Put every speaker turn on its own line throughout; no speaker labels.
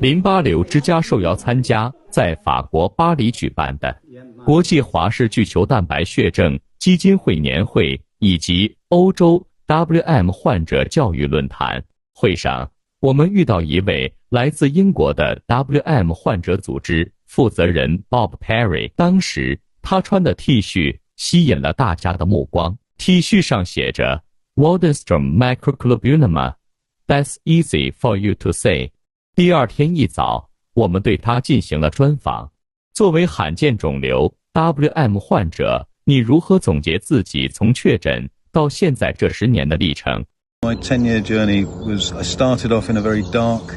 淋巴瘤之家受邀参加在法国巴黎举办的国际华氏巨球蛋白血症基金会年会以及欧洲 WM 患者教育论坛。会上，我们遇到一位来自英国的 WM 患者组织负责人 Bob Perry。当时他穿的 T 恤吸引了大家的目光。T 恤上写着 Waldenstrom microglobulinema, That's easy for you to say。第二天一早，我们对他进行了专访。作为罕见肿瘤 WM 患者，你如何总结自己从确诊到现在这10年的历程？
My 10-year journey was, I started off in a very dark,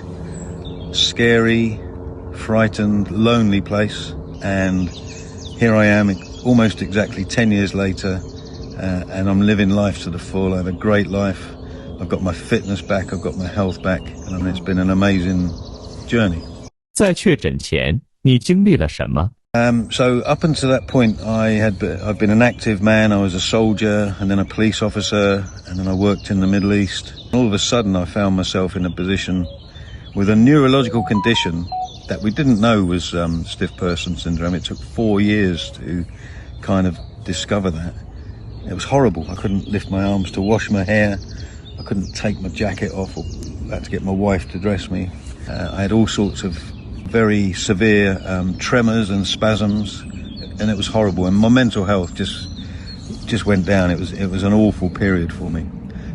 scary, frightened, lonely place, and here I am almost exactly 10 years later, and I'm living life to the full. I have a great life. I've got my fitness back, I've got my health back, and it's been an amazing journey.
在确诊前，你经历了什么？
So up until that point, I've been an active man. I was a soldier, and then a police officer, and then I worked in the Middle East. All of a sudden, I found myself in a position with a neurological condition that we didn't know was stiff person syndrome. It took 4 years to kind of discover that. It was horrible. I couldn't lift my arms to wash my hair. I couldn't take my jacket off, or I had to get my wife to dress me. I had all sorts of very severe tremors and spasms, and it was horrible. And my mental health just went down. It was an awful period for me.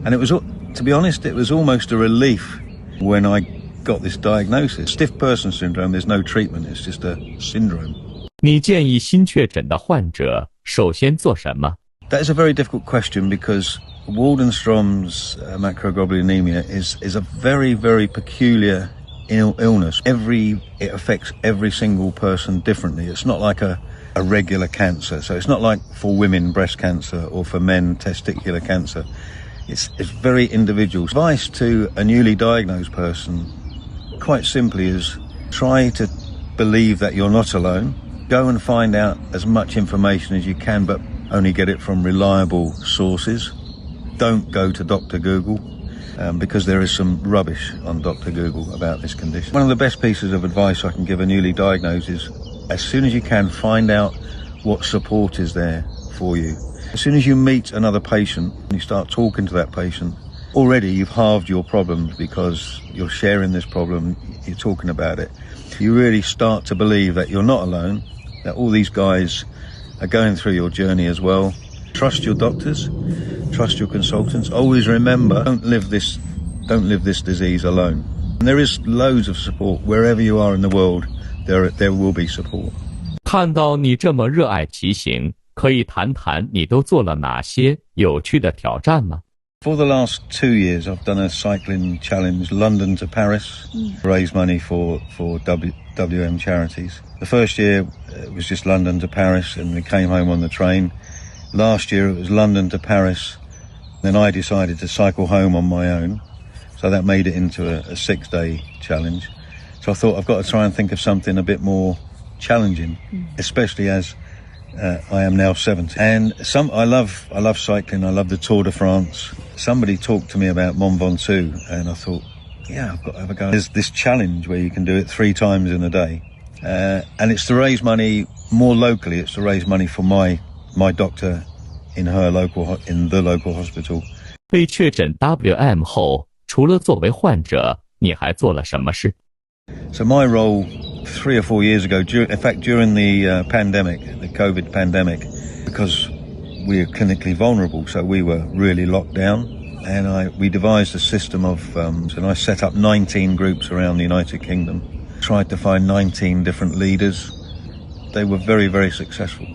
And it was, to be honest, it was almost a relief when I got this diagnosis. Stiff person syndrome, there's no treatment, it's just a syndrome.
你建议新确诊的患者首先做什么？
That is a very difficult question because Waldenstrom's macroglobulinemia is a very, very peculiar illness. It affects every single person differently. It's not like a regular cancer. So it's not like for women breast cancer or for men testicular cancer. It's very individual. Advice to a newly diagnosed person, quite simply, is try to believe that you're not alone. Go and find out as much information as you can, but only get it from reliable sources. Don't go to Dr. Google, because there is some rubbish on Dr. Google about this condition. One of the best pieces of advice I can give a newly diagnosed is, as soon as you can, find out what support is there for you. As soon as you meet another patient and you start talking to that patient, already you've halved your problems because you're sharing this problem, you're talking about it. You really start to believe that you're not alone, that all these guys are going through your journey as well. Trust your doctors, trust your consultants. Always remember, don't live this disease alone. And there is loads of support wherever you are in the world. There will be support.
看到你这么热爱骑行，可以谈谈你都做了哪些有趣的挑战吗？
For the last 2 years, I've done a cycling challenge, London to Paris, raise money for WM charities. The first year it was just London to Paris, and we came home on the train. Last year it was London to Paris. Then I decided to cycle home on my own, so that made it into a 6-day challenge. So I thought I've got to try and think of something a bit more challenging, especially as I am now 70. And I love cycling. I love the Tour de France. Somebody talked to me about Mont Ventoux, and I thought, yeah, I've got to have a go. There's this challenge where you can do it 3 times in a day, and it's to raise money more locally. It's to raise money for my doctor in the local hospital.
被确诊 WM 后，除了作为患者，你还做了什么事？
So my role 3 or 4 years ago, during the pandemic, the COVID pandemic, because we are clinically vulnerable, so we were really locked down, and we devised a system of, and I set up 19 groups around the United Kingdom, tried to find 19 different leaders. They were very, very successful,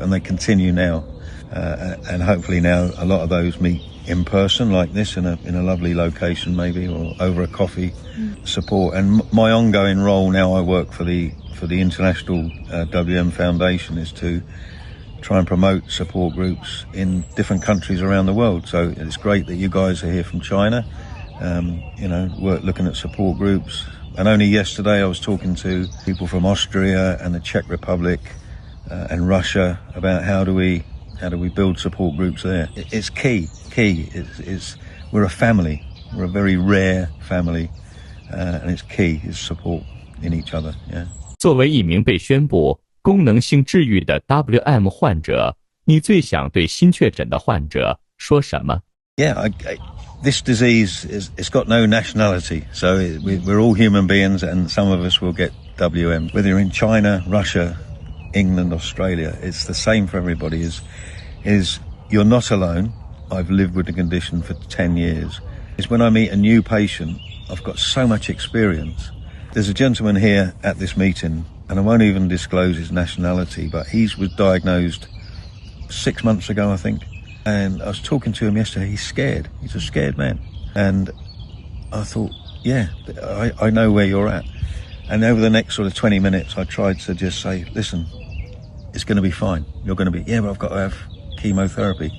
and they continue now, and hopefully now a lot of those meet in person like this in a lovely location maybe, or over a coffee. Support. And my ongoing role now, I work for the International WM Foundation, is to try and promote support groups in different countries around the world. So it's great that you guys are here from China, looking at support groups. And only yesterday I was talking to people from Austria and the Czech Republic and Russia about how do we build support groups there. It's key. We're a family. We're a very rare family. and it's key is support in each other. Yeah.
作为一名被宣布功能性治愈的 WM 患者，你最想对新确诊的患者说什么？
Yeah, this disease it's got no nationality, so we're all human beings, and some of us will get WM. Whether you're in China, Russia, England, Australia, it's the same for everybody. Is you're not alone. I've lived with the condition for 10 years. It's when I meet a new patient, I've got so much experience. There's a gentleman here at this meeting, and I won't even disclose his nationality, but he was diagnosed 6 months ago, I think. And I was talking to him yesterday. He's scared. He's a scared man. And I thought, yeah, I know where you're at. And over the next sort of 20 minutes, I tried to just say, listen, it's going to be fine. You're going to be, yeah, but I've got to have chemotherapy.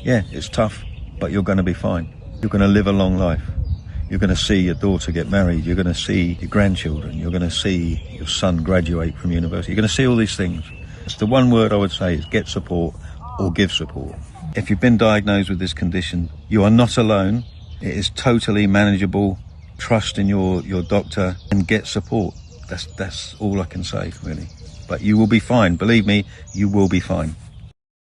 Yeah, it's tough, but you're going to be fine. You're going to live a long life. You're going to see your daughter get married. You're going to see your grandchildren. You're going to see your son graduate from university. You're going to see all these things. It's the one word I would say is get support or give support. If you've been diagnosed with this condition, you are not alone. It is totally manageable. Trust in your doctor and get support. That's all I can say, really. But you will be fine. Believe me, you will be fine.